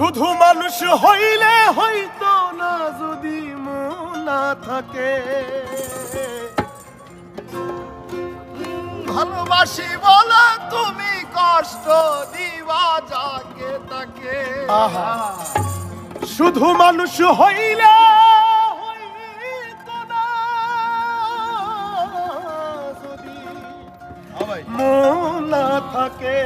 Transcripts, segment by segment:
শুধু মানুষ হইলে হইতো না যদি মন না থাকে। ভালোবাসি বলে তুমি কষ্ট দিবা যাকে তাকে। শুধু মানুষ হইলে হইতো না যদি মন না থাকে।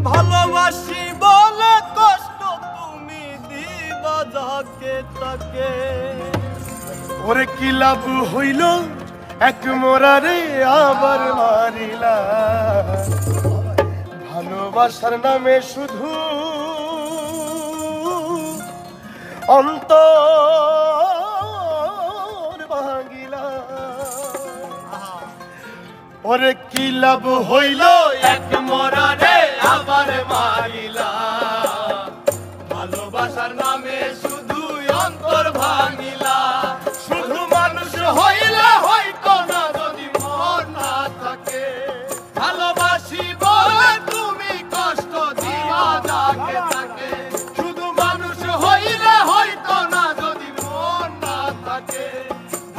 ভালোবাসি বলে কষ্ট তুমি দিবা যাকে তাকে। ওরে কি লাভ হইল এক মোরারে আবার মারিলা। ভালোবাসার নামে শুধু অন্তর ভাঙিলা। ওরে কি লাভ হইল এক মোরারে আবার মারিলা। ভালোবাসার নামে শুধু অন্তর ভাঙিলা। শুধু মানুষ হইলে হয়তো না যদি মন না থাকে। ভালোবাসি বলে তুমি কষ্ট দিবা যাকে তাকে। শুধু মানুষ হইলে হয়তো না যদি মন না থাকে।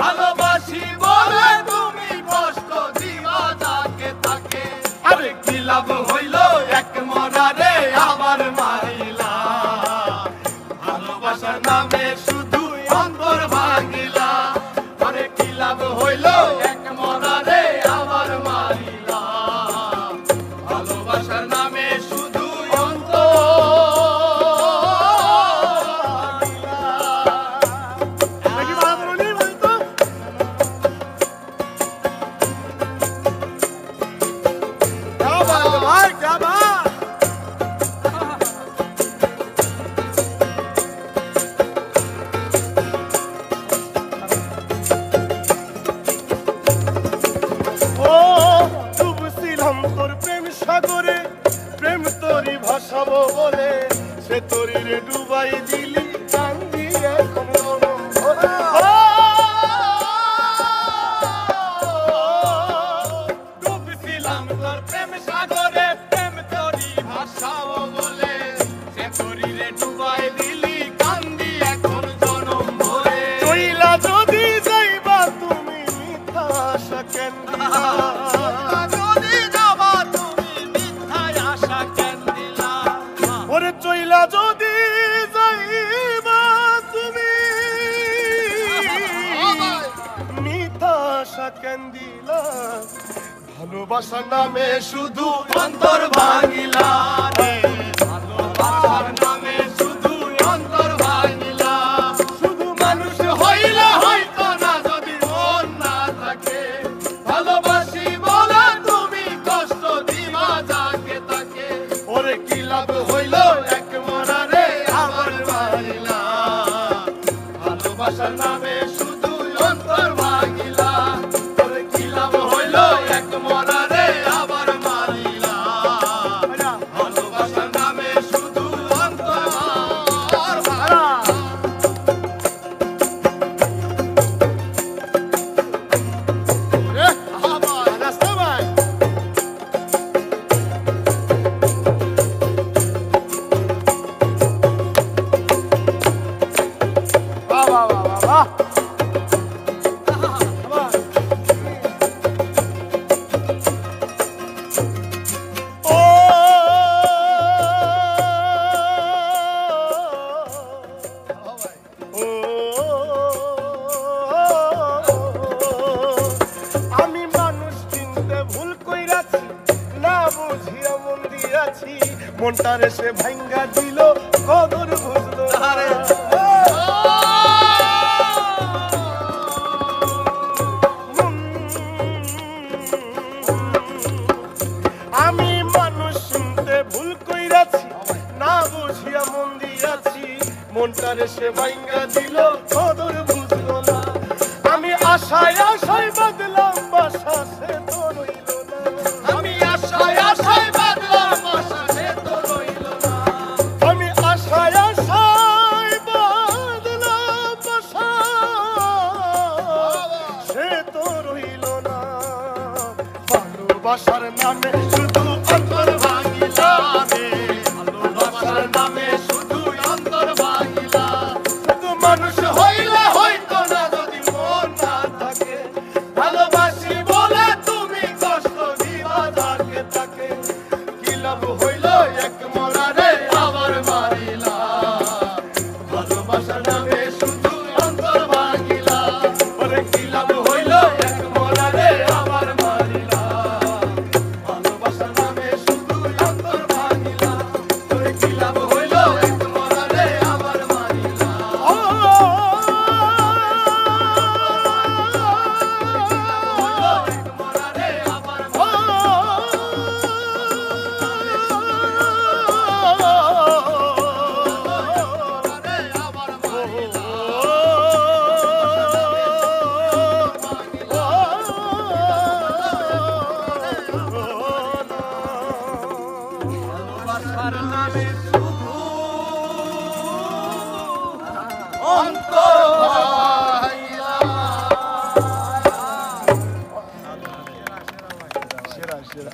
ভালোবাসি বলে তুমি কষ্ট দিবা যাকে তাকে। আরে কি লাভ হইল এক মরারে আবার মারিলা। ভালোবাসার নামে শুধু অন্তর ভাঙিলা। আরে কি লাভ হইল এক মরারে আবার মারিলা। ভালোবাসার নামে শুধু অন্তর সাগরে প্রেম তোরি ভাসাবো বলে সে তোরি রে ডুবাই দিলি কান্দি এখন ডুবছিলাম তোর প্রেম সাগরে প্রেম তোরি ভাসাবো বলে সে তোরি রে ডুবাই দিলি কান্দি এখন জনম ভরে। চইলা যদি যাইবা তুমি মিথ্যা আশা কেন দিলা। ওরে চইলা যদি যাইবা তুমি মিথ্যা আশা কেন দিলা। ভালোবাসার নামে শুধু অন্তর ভাঙিলা। ভালোবাসার নামে শুধু অন্তর ভাঙিলা। শুধু মানুষ হইলে হয়তো না যদি মন না থাকে। ভালোবাসি বলে তুমি কষ্ট দিবা যাকে তাকে। ওরে কি লাভ হইল এক মরারে আবার মারিলা। ভালোবাসার নামে শুধু অন্তর ভাঙিলা। ওরে কি লাভ হইল এক মরারে আবার মারিলা। ভালোবাসার নামে শুধু অন্তর ভাঙিলা। আমি মানুষ চিনতে ভুল কইরাছি না বুঝিয়া মন দিয়াছি। মনটারে সে ভাঙ্গা দিল কদর বুঝলো না। আমি মানুষ চিনতে ভুল কইরাছি না বুঝিয়া মন দিয়াছি। মনটারে সে ভাঙ্গা দিল কদর বুঝলো না। আমি আশায় আশায় বাদলাম বাসা সে তো রইল না। আমি আশায় আশায় বাঁধলাম আশা সে তো রইল না। আমি আশায় আশায় বাদলাম বাসা সে তো রইল না। ভালোবাসার নামে শুধু অন্তর ভাঙিলা রে। শুধু অন্তর ভাঙিলা। সেরা সেরা